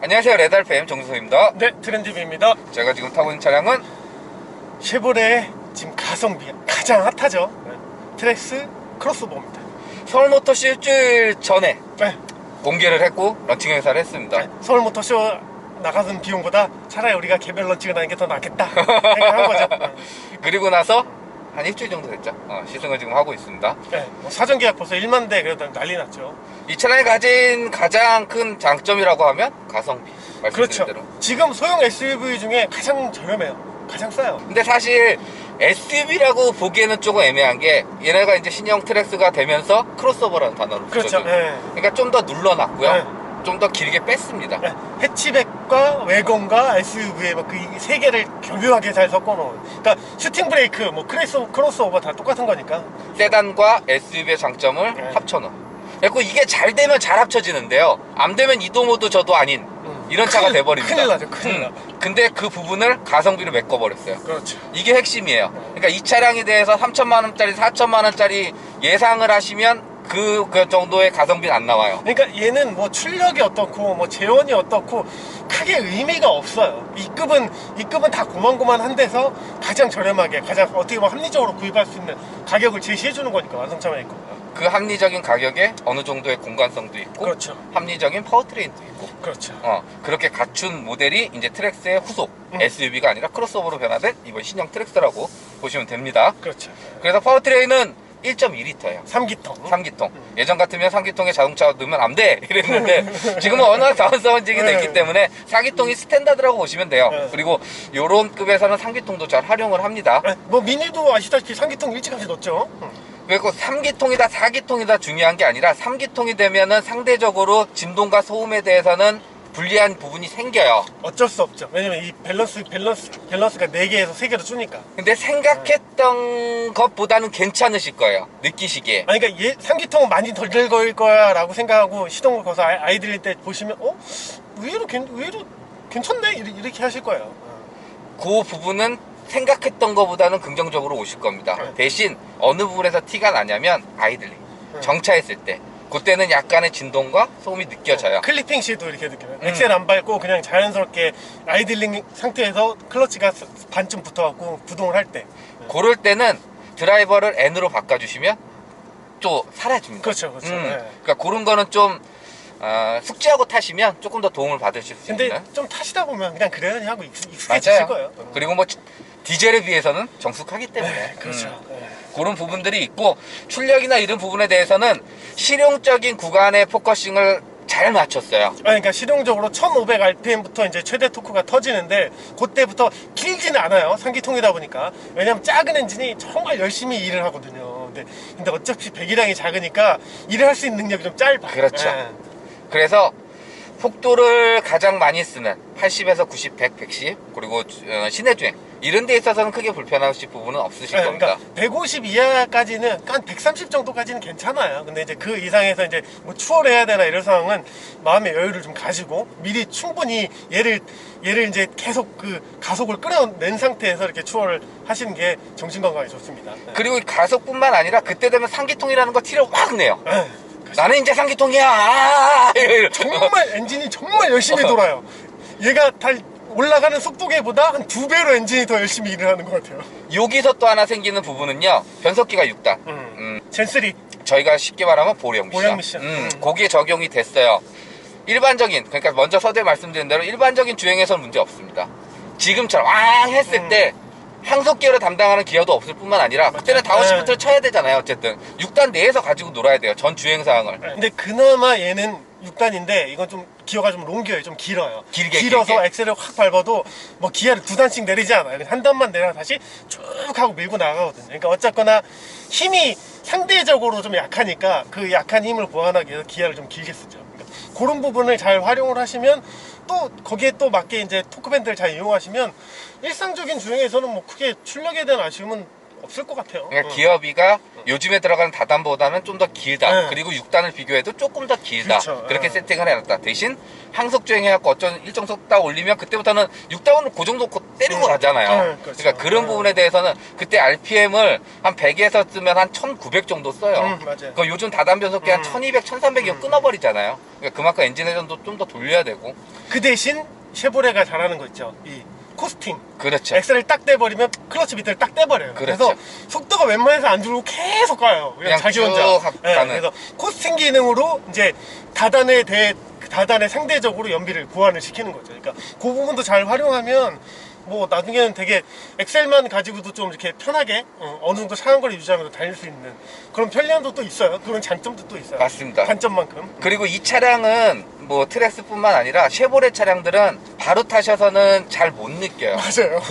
안녕하세요, 레달팸 정수석입니다. 네, 트렌드비입니다. 제가 지금 타고 있는 차량은 쉐보레 지금 가성비 가장 핫하죠. 트랙스 크로스오버입니다. 서울모터쇼 일주일 전에 네, 공개를 했고 런칭 행사를 했습니다. 네, 서울모터쇼 나가는 비용보다 차라리 우리가 개별 런칭을 하는 게 더 낫겠다 생각한 거죠. 그리고 나서 한 일주일 정도 됐죠. 시승을 지금 하고 있습니다. 네, 뭐 사전 계약 벌써 1만 대 그래도 난리 났죠. 이 차량이 가진 가장 큰 장점이라고 하면 가성비. 말씀드린 그렇죠. 대로. 지금 소형 SUV 중에 가장 저렴해요. 가장 싸요. 근데 사실 SUV라고 보기에는 조금 애매한 게 얘네가 이제 신형 트랙스가 되면서 크로스오버라는 단어를 그렇죠. 붙여줘. 네. 그러니까 좀 더 눌러놨고요. 네. 좀 더 길게 뺐습니다. 네, 해치백과 외건과 SUV의 그 세 개를 교묘하게 잘 섞어놓은. 그러니까 슈팅 브레이크, 뭐 크로스오버 다 똑같은 거니까. 세단과 SUV의 장점을 네. 합쳐놓은. 그리고 이게 잘 되면 잘 합쳐지는데요. 안 되면 이도 모도 저도 아닌 이런 차가 돼버립니다. 큰일 나죠, 큰일 나. 근데 그 부분을 가성비로 메꿔버렸어요. 그렇죠. 이게 핵심이에요. 그러니까 이 차량에 대해서 3천만 원짜리, 4천만 원짜리 예상을 하시면 그 정도의 가성비는 안 나와요. 그러니까 얘는 뭐 출력이 어떻고 뭐 재원이 어떻고 크게 의미가 없어요. 이 급은 다 고만고만한 데서 가장 저렴하게 가장 어떻게 보면 합리적으로 구입할 수 있는 가격을 제시해 주는 거니까 완성차만 있고. 그 합리적인 가격에 어느 정도의 공간성도 있고, 그렇죠. 합리적인 파워트레인도 있고, 그렇죠. 그렇게 갖춘 모델이 이제 트랙스의 후속 SUV가 아니라 크로스오버로 변화된 이번 신형 트랙스라고 보시면 됩니다. 그렇죠. 그래서 파워트레인은 1.2L예요. 3기통. 3기통. 예전 같으면 3기통에 자동차가 넣으면 안 돼! 이랬는데 지금은 워낙 다운사운딩이 됐기 때문에 4기통이 스탠다드라고 보시면 돼요. 그리고 요런 급에서는 3기통도 잘 활용을 합니다. 뭐 미니도 아시다시피 3기통 일찌감치 넣었죠. 그리고 3기통이다 4기통이다 중요한 게 아니라 3기통이 되면은 상대적으로 진동과 소음에 대해서는 불리한 부분이 생겨요. 어쩔 수 없죠. 왜냐면 이 밸런스가 4개에서 3개로 주니까. 근데 생각했던 것보다는 괜찮으실 거예요. 느끼시기에. 아니 그러니까 얘 3기통은 많이 덜 될 거야 라고 생각하고 시동을 거서 아이들일 때 보시면 의외로 괜찮네 이렇게 하실 거예요. 그 부분은 생각했던 것보다는 긍정적으로 오실 겁니다. 대신 어느 부분에서 티가 나냐면 아이들링. 정차했을 때. 그때는 약간의 진동과 소음이 느껴져요. 클리핑 시도 이렇게 느껴요. 엑셀 안 밟고 그냥 자연스럽게 아이들링 상태에서 클러치가 반쯤 붙어갖고 구동을 할 때. 그럴 때는 드라이버를 N으로 바꿔주시면 또 사라집니다. 그렇죠. 그러니까 그런 거는 좀 숙지하고 타시면 조금 더 도움을 받으실 수 근데 있는. 좀 타시다 보면 그냥 그러려니 하고 익숙해지실 거예요. 그리고 뭐 디젤에 비해서는 정숙하기 때문에. 그렇죠. 그런 부분들이 있고 출력이나 이런 부분에 대해서는 실용적인 구간의 포커싱을 잘 맞췄어요. 그러니까 실용적으로 1500rpm부터 이제 최대 토크가 터지는데 그때부터 길지는 않아요. 3기통이다 보니까. 왜냐면 작은 엔진이 정말 열심히 일을 하거든요. 근데 어차피 배기량이 작으니까 일을 할 수 있는 능력이 좀 짧아. 그렇죠. 그래서 속도를 가장 많이 쓰는 80에서 90, 100, 110 그리고 시내 주행 이런 데 있어서는 크게 불편하실 부분은 없으실 겁니다. 그러니까 150 이하까지는 한 130 정도까지는 괜찮아요. 근데 이제 그 이상에서 이제 뭐 추월해야 되나 이런 상황은 마음의 여유를 좀 가지고 미리 충분히 얘를 이제 계속 그 가속을 끌어낸 상태에서 이렇게 추월을 하시는 게 정신 건강에 좋습니다. 그리고 가속뿐만 아니라 그때 되면 3기통이라는 거 티를 확 내요. 나는 이제 3기통이야. 정말 엔진이 정말 열심히 돌아요. 얘가 올라가는 속도계보다 한 2배로 엔진이 더 열심히 일을 하는 것 같아요. 여기서 또 하나 생기는 부분은요. 변속기가 6단. 젠3. 저희가 쉽게 말하면 보령 미션. 거기에 적용이 됐어요. 일반적인, 그러니까 먼저 서두에 말씀드린 대로 일반적인 주행에서는 문제 없습니다. 지금처럼 왕 했을 때 항속 기어를 담당하는 기어도 없을 뿐만 아니라 그때는 다운시프트를 쳐야 되잖아요. 어쨌든 6단 내에서 가지고 놀아야 돼요. 전 주행 사항을. 근데 그나마 얘는 6단인데 이건 좀 기어가 좀 롱기어예요. 좀 길어요. 길어서 엑셀을 확 밟아도 뭐 기어를 2단씩 내리지 않아요. 한 단만 내려 다시 쭉 하고 밀고 나가거든요. 그러니까 어쨌거나 힘이 상대적으로 좀 약하니까 그 약한 힘을 보완하기 위해서 기어를 좀 길게 쓰죠. 그러니까 그런 부분을 잘 활용을 하시면 또 거기에 또 맞게 이제 토크밴드를 잘 이용하시면 일상적인 주행에서는 뭐 크게 출력에 대한 아쉬움은 없을 것 같아요. 그러니까 기어비가 요즘에 들어가는 다단보다는 좀 더 길다. 그리고 6단을 비교해도 조금 더 길다. 그렇죠. 그렇게 세팅을 해놨다. 대신 항속 주행해갖고 어쩐 일정 속도 딱 올리면 그때부터는 6단을 그 정도 때리고 가잖아요. 그렇죠. 그러니까 그런 부분에 대해서는 그때 RPM을 한 100에서 쓰면 한 1900 정도 써요. 맞아요. 요즘 다단 변속기 한 1200, 1300이면 끊어버리잖아요. 그러니까 그만큼 엔진 회전도 좀 더 돌려야 되고. 그 대신 쉐보레가 잘하는 거 있죠. 이 코스팅. 그렇죠. 엑셀을 딱 떼버리면 클러치 밑을 딱 떼버려요. 그렇죠. 그래서 속도가 웬만해서 안 줄고 계속 가요. 그냥 자기 쭉 혼자. 가는. 그래서 코스팅 기능으로 이제 다단에 상대적으로 연비를 보완을 시키는 거죠. 그러니까 그 부분도 잘 활용하면 뭐 나중에는 되게 엑셀만 가지고도 좀 이렇게 편하게 어느 정도 상한거리 유지하면서 다닐 수 있는 그런 편리함도 또 있어요. 그런 장점도 또 있어요. 맞습니다. 단점만큼. 그리고 이 차량은 뭐 트렉스뿐만 아니라 쉐보레 차량들은 바로 타셔서는 잘 못 느껴요. 맞아요.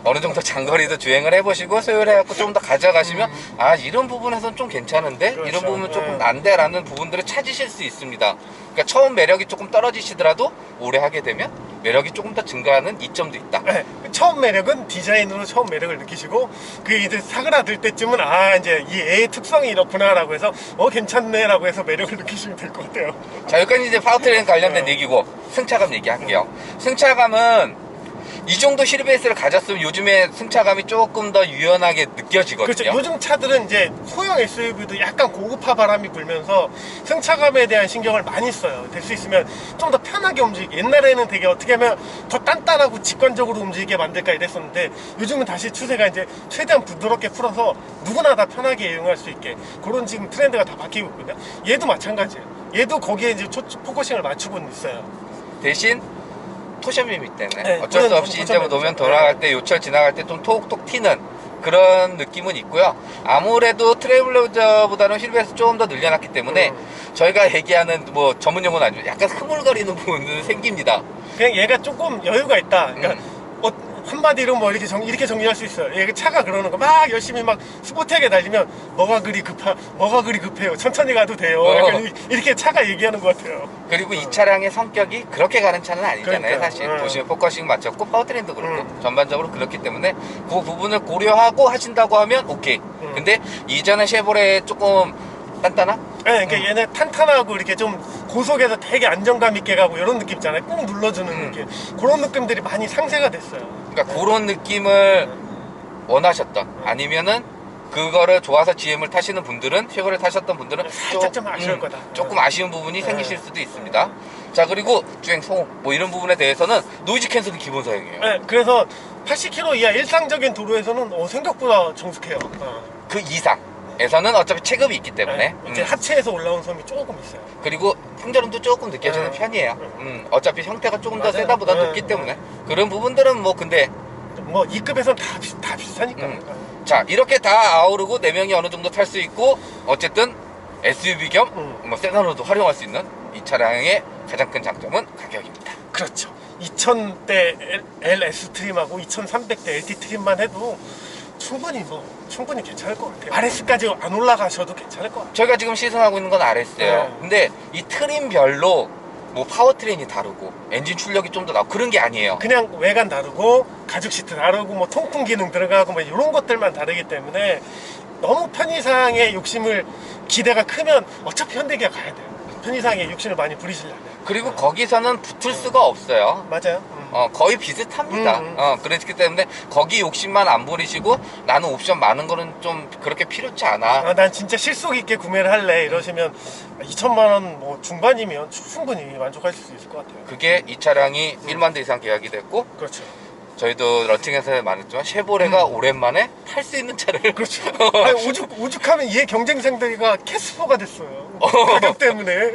어느 정도 장거리도 주행을 해보시고 소요를 해갖고 좀 더 가져가시면 아 이런 부분에서는 좀 괜찮은데 그렇죠. 이런 부분은 조금 난데라는 부분들을 찾으실 수 있습니다. 그러니까 처음 매력이 조금 떨어지시더라도 오래 하게 되면 매력이 조금 더 증가하는 이점도 있다. 네, 처음 매력은 디자인으로 처음 매력을 느끼시고 그 이제 사그라들 때쯤은 아 이제 이 애의 특성이 이렇구나라고 해서 괜찮네라고 해서 매력을 느끼시면 될 것 같아요. 자 여기까지 이제 파워트레인 관련된 얘기고 승차감 얘기할게요. 승차감은 이 정도 휠베이스를 가졌으면 요즘에 승차감이 조금 더 유연하게 느껴지거든요. 그렇죠. 요즘 차들은 이제 소형 SUV도 약간 고급화 바람이 불면서 승차감에 대한 신경을 많이 써요. 될 수 있으면 좀 더 편하게 움직이게. 옛날에는 되게 어떻게 하면 더 단단하고 직관적으로 움직이게 만들까 이랬었는데 요즘은 다시 추세가 이제 최대한 부드럽게 풀어서 누구나 다 편하게 이용할 수 있게 그런 지금 트렌드가 다 바뀌고 있거든요. 얘도 마찬가지예요. 얘도 거기에 이제 포커싱을 맞추고는 있어요. 대신 토션빔이기 때문에 네, 어쩔 수 그건 없이 이제 뭐 토션빔이죠. 노면 돌아갈 때 요철 지나갈 때 좀 톡톡 튀는 그런 느낌은 있고요. 아무래도 트레블러보다는 휠베이스 조금 더 늘려놨기 때문에 저희가 얘기하는 뭐 전문 용어는 아니고 약간 흐물거리는 부분은 생깁니다. 그냥 얘가 조금 여유가 있다. 그러니까 한마디로 뭐 이렇게 정리할 수 있어요. 얘 차가 그러는 거 막 열심히 막 스포티하게 달리면 뭐가 그리 급해요. 천천히 가도 돼요. 약간 이렇게 차가 얘기하는 것 같아요. 그리고 이 차량의 성격이 그렇게 가는 차는 아니잖아요. 그러니까요. 사실 보시면 포커싱 맞췄고 파워트레인도 그렇고 전반적으로 그렇기 때문에 그 부분을 고려하고 하신다고 하면 오케이. 근데 이전에 쉐보레 조금 단단한? 네, 그러니까 얘는 탄탄하고 이렇게 좀 고속에서 되게 안정감 있게 가고 이런 느낌 있잖아요. 꾹 눌러주는 느낌. 그런 느낌들이 많이 상쇄가 됐어요. 그러니까 그런 느낌을 원하셨던 아니면은 그거를 좋아서 GM을 타시는 분들은 쉐보레 타셨던 분들은 살짝 좀 아쉬울 거다. 조금 아쉬운 부분이 생기실 수도 있습니다. 자 그리고 주행 소음 뭐 이런 부분에 대해서는 노이즈 캔슬은 기본 사양이에요. 네, 그래서 80km 이하 일상적인 도로에서는 생각보다 정숙해요. 그 이상에서는 어차피 체급이 있기 때문에 이제 하체에서 올라온 소음이 조금 있어요. 그리고 풍절음도 조금 느껴지는 편이에요. 어차피 형태가 조금 더 세다보다 높기 때문에 그런 부분들은 뭐 근데 뭐 2급에서는 다 비슷하니까. 자 이렇게 다 아우르고 4명이 어느 정도 탈 수 있고 어쨌든 SUV 겸 뭐 세단으로도 활용할 수 있는 이 차량의 가장 큰 장점은 가격입니다. 그렇죠. 2000대 LS 트림하고 2300대 LT 트림만 해도 충분히 괜찮을 것 같아요. RS까지 안 올라가셔도 괜찮을 것 같아요. 저희가 지금 시승하고 있는 건 RS예요. 네. 근데 이 트림별로 뭐 파워트레인이 다르고 엔진 출력이 좀 더 나고 그런 게 아니에요. 그냥 외관 다르고 가죽 시트 다르고 뭐 통풍 기능 들어가고 뭐 이런 것들만 다르기 때문에 너무 편의상의 욕심을 기대가 크면 어차피 현대기아 가야 돼요. 편의상의 욕심을 많이 부리시려면. 그리고 거기서는 붙을 수가 없어요. 맞아요. 거의 비슷합니다. 그렇기 때문에 거기 욕심만 안 부리시고 나는 옵션 많은 거는 좀 그렇게 필요치 않아. 난 진짜 실속 있게 구매를 할래 이러시면 2천만원 뭐 중반이면 충분히 만족하실 수 있을 것 같아요. 그게 이 차량이 1만 대 이상 계약이 됐고 그렇죠. 저희도 런칭에서 말했지만 쉐보레가 오랜만에 탈 수 있는 차를 그렇죠. 아니, 오죽하면 얘 경쟁 상대가 캐스퍼가 됐어요. 가격 때문에.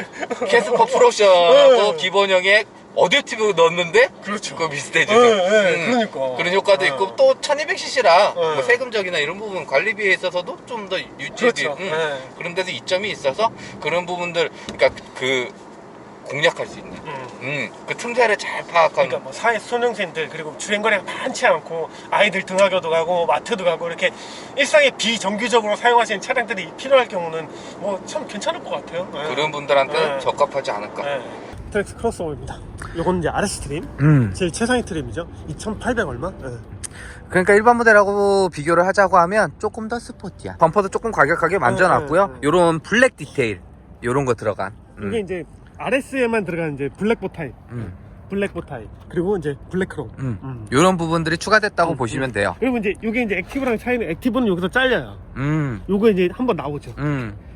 캐스퍼 풀옵션하고 네. 기본형에 어댑티브 넣었는데 그렇죠. 그거 비슷해지죠. 그러니까. 그런 효과도 있고 또 1200cc라 네. 뭐 세금적이나 이런 부분 관리비에 있어서도 좀 더 유지비 그렇죠. 그런 데도 이점이 있어서 그런 부분들 그러니까 그 공략할 수 있는 그 틈새를 잘 파악하는 그러니까 뭐 사회 소년생들 그리고 주행거리가 많지 않고 아이들 등하교도 가고 마트도 가고 이렇게 일상에 비정규적으로 사용하시는 차량들이 필요할 경우는 뭐 참 괜찮을 것 같아요. 그런 분들한테는 네. 적합하지 않을까. 트랙스 크로스오버입니다. 요건 이제 RS 트림, 제일 최상위 트림이죠. 2,800 얼마? 그러니까 일반 모델하고 비교를 하자고 하면 조금 더 스포티야. 범퍼도 조금 과격하게 만져놨고요. 요런 블랙 디테일 요런 거 들어간 이게 이제 RS에만 들어가는 이제 블랙보 타입, 블랙보 타입 그리고 이제 블랙크롬. 요런 부분들이 추가됐다고 보시면 돼요. 그리고 이제 이게 이제 액티브랑 차이는 액티브는 여기서 잘려요. 요거 이제 한번 나오죠.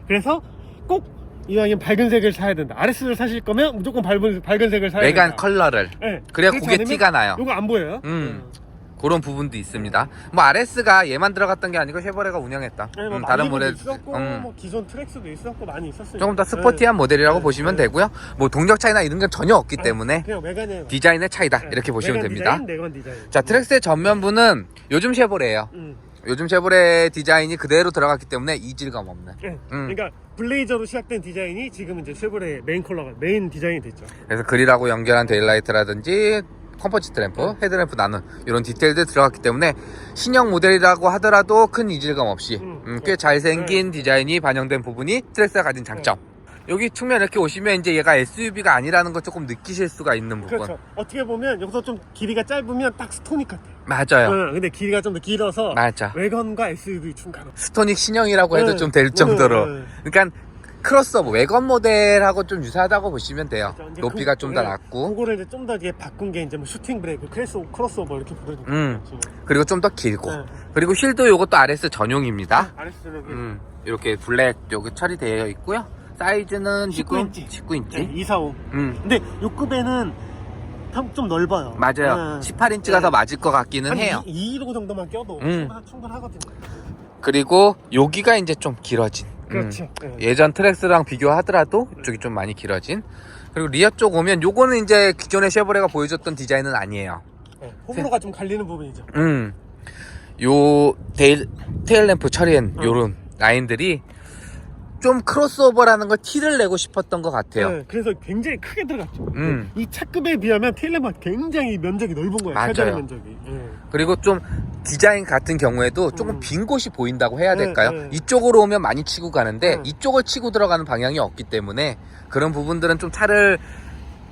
그래서 꼭 이왕이면 밝은 색을 사야 된다. RS를 사실 거면 무조건 밝은 색을 사야 외관 된다. 컬러를. 네. 그래야 그렇지 그게 않으면 티가 나요. 요거 안 보여요? 그런 부분도 있습니다. 뭐 RS가 얘만 들어갔던 게 아니고 쉐보레가 운영했다. 네, 뭐 다른 말리부도 모델 있었고 뭐 기존 트랙스도 있었고 많이 있었어요. 조금 더 스포티한 모델이라고 보시면 되고요. 뭐 동력 차이나 이런 건 전혀 없기 때문에 그냥 외관에 디자인의 차이다 이렇게 보시면 외관 됩니다. 디자인, 내관 디자인. 자, 트랙스의 전면부는 요즘 쉐보레예요. 요즘 쉐보레 디자인이 그대로 들어갔기 때문에 이질감 없는. 그러니까 블레이저로 시작된 디자인이 지금 이제 쉐보레 메인 컬러가 메인 디자인이 됐죠. 그래서 그릴하고 연결한 데일라이트라든지 컴포지트 램프, 헤드램프 나눈 이런 디테일들 들어갔기 때문에 신형 모델이라고 하더라도 큰 이질감 없이 꽤 잘생긴 디자인이 반영된 부분이 트랙스가 가진 장점. 여기 측면 이렇게 오시면 이제 얘가 SUV가 아니라는 걸 조금 느끼실 수가 있는 부분. 그렇죠. 어떻게 보면 여기서 좀 길이가 짧으면 딱 스토닉 같아요. 맞아요. 근데 길이가 좀 더 길어서 맞아. 외관과 SUV 중간. 스토닉 신형이라고 해도 좀 될 정도로. 그러니까 크로스오버 외관 모델하고 좀 유사하다고 보시면 돼요. 그렇죠. 높이가 좀 더 낮고. 그거를 이제 좀 더 이제 바꾼 게 이제 뭐 슈팅 브레이크, 크로스오버 이렇게 부르니까. 그리고 좀 더 길고. 네. 그리고 휠도 요것도 RS 전용입니다. RS는 이렇게 블랙 여기 처리되어 있고요. 사이즈는 지금 19인치. 19인치. 네, 245. 근데 요 급에는 좀 넓어요. 맞아요. 18인치가 더 맞을 것 같기는 해요. 215 정도만 껴도 충분하거든요. 그리고 여기가 이제 좀 길어진. 그렇죠. 예전 트랙스랑 비교하더라도 이쪽이 좀 많이 길어진. 그리고 리어 쪽 오면 요거는 이제 기존의 쉐보레가 보여줬던 디자인은 아니에요. 호불호가 좀 갈리는 부분이죠. 요 테일 램프 처리한 요런 라인들이 좀 크로스오버라는 걸 티를 내고 싶었던 것 같아요. 네, 그래서 굉장히 크게 들어갔죠. 이 차급에 비하면 테일램프가 굉장히 면적이 넓은 거예요. 맞아요. 차량 면적이. 그리고 좀 디자인 같은 경우에도 조금 빈 곳이 보인다고 해야 될까요? 이쪽으로 오면 많이 치고 가는데 이쪽을 치고 들어가는 방향이 없기 때문에 그런 부분들은 좀 차를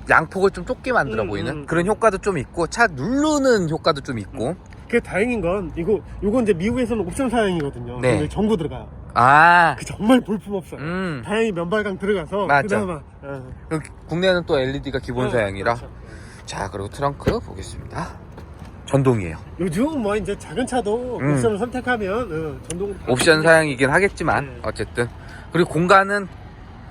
양폭을 좀 좁게 만들어 보이는 그런 효과도 좀 있고 차 누르는 효과도 좀 있고. 그게 다행인 건 요거 이제 미국에서는 옵션 사양이거든요. 네. 근데 전부 들어가요. 그 정말 볼품 없어요. 다행히 면발강 들어가서 맞죠. 그나마. 국내는 또 LED가 기본 사양이라. 그렇죠. 자, 그리고 트렁크 보겠습니다. 전동이에요. 요즘 뭐 이제 작은 차도 옵션을 선택하면 전동 옵션 사양이긴 하겠지만 어쨌든. 그리고 공간은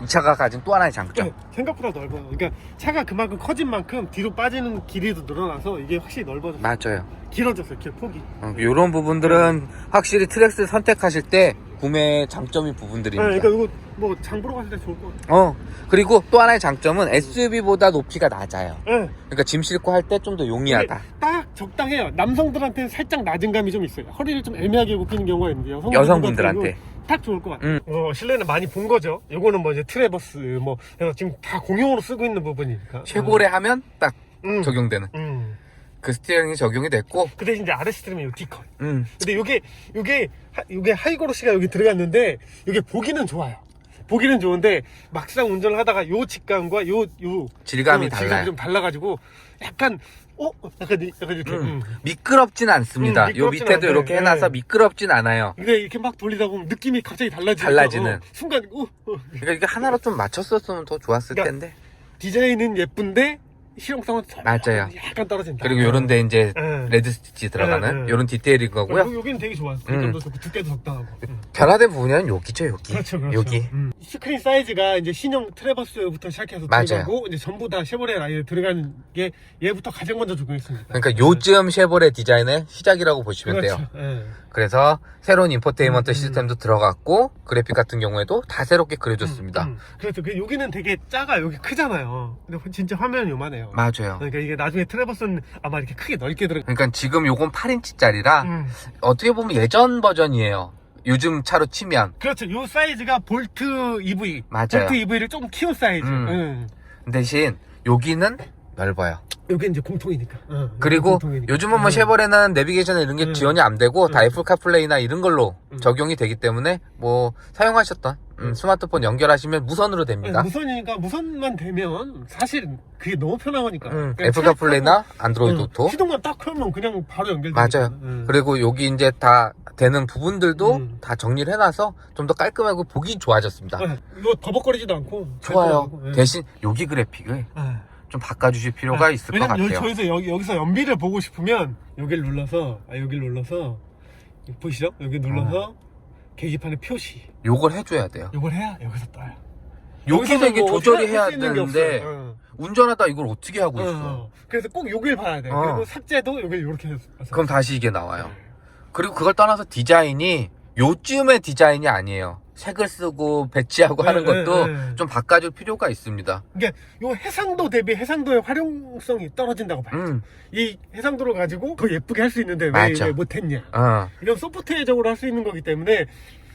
이 차가 가진 또 하나의 장점. 생각보다 넓어요. 그러니까 차가 그만큼 커진 만큼 뒤로 빠지는 길이도 늘어나서 이게 확실히 넓어졌어요. 맞아요. 길어졌어요. 폭이. 이런 부분들은 확실히 트랙스 선택하실 때 구매 장점인 부분들입니다. 그러니까 이거 뭐 장 보러 갔을 때 좋을 것 같아요. 그리고 또 하나의 장점은 SUV보다 높이가 낮아요. 네. 그러니까 짐 싣고 할 때 좀 더 용이하다. 딱 적당해요. 남성들한테는 살짝 낮은 감이 좀 있어요. 허리를 좀 애매하게 굽히는 경우가 있는데 여성분들한테 딱 좋을 것 같아요. 실내는 많이 본 거죠. 요거는 뭐 이제 트래버스 뭐 해서 지금 다 공용으로 쓰고 있는 부분이니까. 쉐보레 하면 딱 적용되는 그 스티어링이 적용이 됐고. 그 대신 이제 RS 들으면 요 D컷. 근데 요게 하이그로시가 여기 들어갔는데 요게 보기는 좋아요. 보기는 좋은데 막상 운전을 하다가 요 직감과 요 질감이 달라요. 질감이 좀 달라가지고 약간 이렇게 미끄럽진 않습니다. 요 밑에도 이렇게 해놔서 미끄럽진 않아요. 근데 이렇게 막 돌리다 보면 느낌이 갑자기 달라지는. 순간 그러니까 이게 하나로 좀 맞췄었으면 더 좋았을 텐데. 디자인은 예쁜데 실용성은 맞아요. 약간 떨어진다. 그리고 요런데 이제 레드 스티치 들어가는 요런 디테일인 거고요. 여기는 되게 좋아요. 점도 좋고 두께도 적당하고. 변화된 부분은 여기죠, 여기. 그렇죠. 여기. 스크린 사이즈가 이제 신형 트래버스부터 시작해서 맞아요. 들어가고 이제 전부 다 쉐보레 라인에 들어가는 게 얘부터 가장 먼저 적용했습니다. 그러니까 요즘 쉐보레 디자인의 시작이라고 보시면 돼요. 그래서 새로운 인포테인먼트 시스템도 들어갔고 그래픽 같은 경우에도 다 새롭게 그려줬습니다. 그래서 여기는 되게 작아. 여기 크잖아요. 근데 진짜 화면은 요만해요. 맞아요. 그러니까 이게 나중에 트래버스는 아마 이렇게 크게 넓게 들어가. 그러니까 지금 요건 8인치짜리라 어떻게 보면 예전 버전이에요. 요즘 차로 치면. 그렇죠. 요 사이즈가 볼트 EV. 맞아요. 볼트 EV를 좀 키운 사이즈. 대신 여기는 넓어요. 여기 이제 공통이니까. 그리고 공통이니까. 요즘은 뭐 쉐보레는 내비게이션 이런 게 지원이 안 되고 다 애플 카플레이나 이런 걸로 적용이 되기 때문에 뭐 사용하셨던 스마트폰 연결하시면 무선으로 됩니다. 무선이니까 무선만 되면 사실 그게 너무 편하니까. 애플 카플레이나 안드로이드 오토. 시동만 딱 켜면 그냥 바로 연결되니까. 맞아요. 그리고 여기 이제 다 되는 부분들도 다 정리를 해놔서 좀 더 깔끔하고 보기 좋아졌습니다. 이거 버벅거리지도 않고. 좋아요. 대신 여기 그래픽을 좀 바꿔주실 필요가 있을 것 같아요. 저희서 여기서 연비를 보고 싶으면 여기를 눌러서 보이시죠? 여기 눌러서 계기판에 표시. 요걸 해줘야 돼요. 요걸 해야 여기서 떠요. 여기서 이게 뭐 조절이 할 해야 수 있는 게 되는데 없어요. 운전하다 이걸 어떻게 하고 있어? 그래서 꼭 여길 봐야 돼. 그리고 삭제도 여길 이렇게 해서. 그럼 다시 이게 나와요. 그리고 그걸 떠나서 디자인이 요즘의 디자인이 아니에요. 색을 쓰고 배치하고 하는 것도 좀 바꿔줄 필요가 있습니다. 그러니까 요 해상도 대비 해상도의 활용성이 떨어진다고 봐요. 이 해상도를 가지고 더 예쁘게 할 수 있는데 왜 이게 못했냐. 이런 소프트웨어적으로 할 수 있는 거기 때문에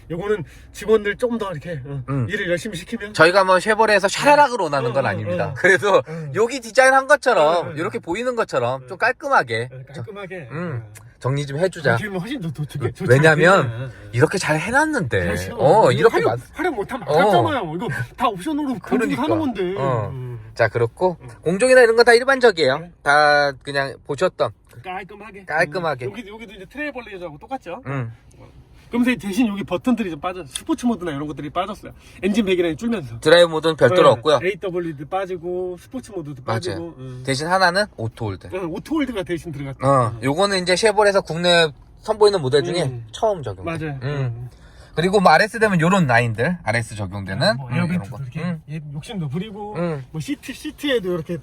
요거는 직원들 조금 더 이렇게 일을 열심히 시키면 저희가 뭐 쉐보레에서 샤라락을 원하는 건 아닙니다. 그래도 여기 디자인한 것처럼 이렇게 보이는 것처럼 좀 깔끔하게 정리 좀 해주자. 훨씬 더 좋지. 왜냐면 이렇게 잘 해놨는데 이렇게 활용 못하면 아깝잖아요. 이거 다 옵션으로 그러니까 사는 건데. 자, 그렇고 공종이나 이런 건 다 일반적이에요. 다 그냥 보셨던 깔끔하게. 여기도 이제 트레일블레이저하고 똑같죠. 그러면서 대신 여기 버튼들이 좀 빠져. 스포츠 모드나 이런 것들이 빠졌어요. 엔진 배기량이 줄면서. 드라이브 모드는 별도로 없고요. AW도 빠지고 스포츠 모드도 빠지고. 대신 하나는 오토홀드. 오토홀드가 대신 들어갔다. 요거는 이제 쉐보레에서 국내 선보이는 모델 중에 처음 적용. 맞아요. 그리고 뭐 RS 되면 요런 라인들 RS 적용되는 에어벤트도 이렇게 욕심도 부리고 뭐 시트에도 이렇게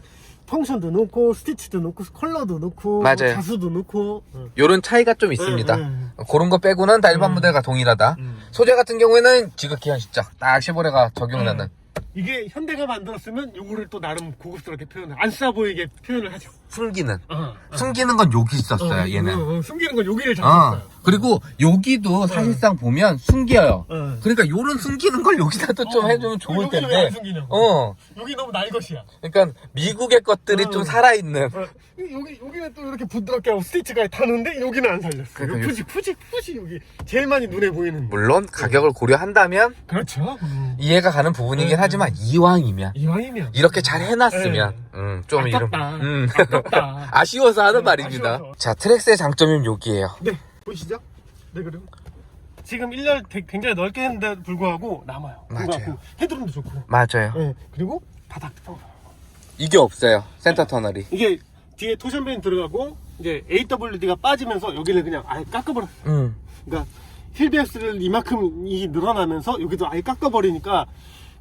펑션도 넣고 스티치도 넣고 컬러도 넣고 맞아요. 자수도 넣고 요런 차이가 좀 있습니다. 그런 거 빼고는 다 일반 모델과 동일하다. 소재 같은 경우에는 지극히 현실적 딱 쉐보레가 적용되는. 이게 현대가 만들었으면 요거를 또 나름 고급스럽게 표현을 안 싸 보이게 표현을 하죠. 숨기는 건 여기 있었어요. 얘는 숨기는 건 여기를 잡았어요. 그리고 여기도 사실상 보면 숨겨요. 그러니까 요런 숨기는 걸 여기다도 좀 해주면 좋을 텐데. 왜 안 숨기냐고. 여기 너무 날 것이야. 그러니까 미국의 것들이 좀 살아있는. 여기는 또 이렇게 부드럽게 하고 스티치가 다는데 여기는 안 살렸어. 그러니까 푸지 여기 제일 많이 눈에 보이는. 물론 가격을 고려한다면 그렇죠. 이해가 가는 부분이긴 하지만 이왕이면 이렇게 잘 해놨으면 좀 아깝다. 이런 아깝다. 아쉬워서 하는 말입니다. 아쉬워서. 자, 트랙스의 장점은 여기에요. 네, 보이시죠? 네, 그리고 지금 1열 굉장히 넓게 했는데 불구하고 남아요. 맞아요. 헤드룸도 좋고. 맞아요. 네, 그리고 바닥 뚜껑. 이게 없어요. 센터 터널이. 이게 뒤에 토션벤 들어가고 이제 AWD가 빠지면서 여기를 그냥 아예 깎아버렸어요. 그러니까 휠베이스를 이만큼이 늘어나면서 여기도 아예 깎아버리니까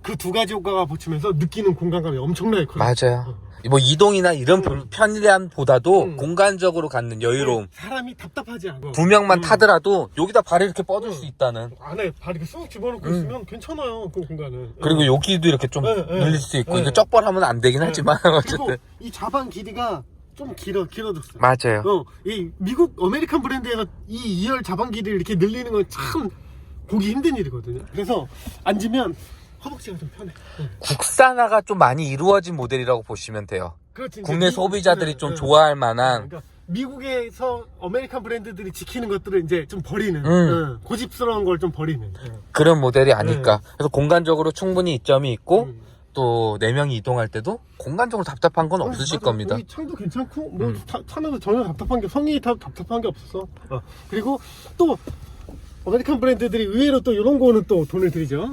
그 두 가지 효과가 붙이면서 느끼는 공간감이 엄청나게 커요. 맞아요. 뭐 이동이나 이런 편리함보다도 공간적으로 갖는 여유로움. 사람이 답답하지 않고 두 명만 타더라도 여기다 발을 이렇게 뻗을 수 있다는. 안에 발 이렇게 쑥 집어넣고 있으면 괜찮아요. 그 공간은. 그리고 여기도 이렇게 좀 늘릴 수 있고 이게 쩍벌하면 안 되긴 하지만 어쨌든. 그리고 이 자반 길이가 좀 길어졌어요. 맞아요. 이 미국 어메리칸 브랜드에서 이 2열 자반 길이를 이렇게 늘리는 건 참 보기 힘든 일이거든요. 그래서 앉으면 허벅지가 좀 편해. 국산화가 좀 많이 이루어진 모델이라고 보시면 돼요. 그렇지, 국내 소비자들이 좀 좋아할 만한. 그러니까 미국에서 어메리칸 브랜드들이 지키는 것들을 이제 좀 버리는 고집스러운 걸 좀 버리는 그런 모델이 아닐까. 그래서 공간적으로 충분히 이점이 있고 또 4명이 이동할 때도 공간적으로 답답한 건 없으실 겁니다. 여기 창도 괜찮고 뭐 차는 전혀 답답한 게 성이 답답한 게 없었어. 그리고 또 어메리칸 브랜드들이 의외로 또 이런 거는 또 돈을 들이죠.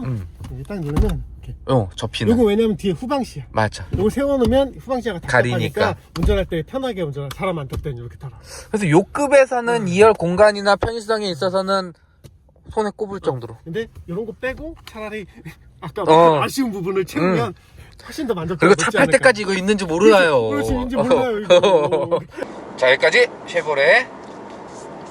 일단 누르면 이렇게. 접히는. 요거 왜냐면 뒤에 후방시야. 맞아. 요거 세워놓으면 후방시야가 답답하니까 가리니까. 운전할 때 편하게 운전할 사람 안 탈 때는 이렇게 타라. 그래서 요 급에서는 2열 공간이나 편의성에 있어서는 손에 꼽을 정도로. 근데 이런 거 빼고 차라리 아까 아쉬운 부분을 채우면 훨씬 더 만족도가 그리고 높지 차 팔 않을까. 때까지 이거 있는지 몰라요. 그렇지, 있는지 몰라요. 이거. 자, 여기까지 쉐보레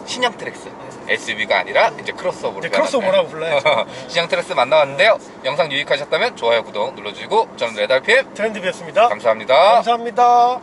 신형 트랙스. SUV가 아니라 이제 크로스오버로. 크로스오버라고 불러요. 신형 트랙스 만나봤는데요. 영상 유익하셨다면 좋아요, 구독 눌러주시고 저는 레달핌 트렌드비였습니다. 감사합니다. 감사합니다.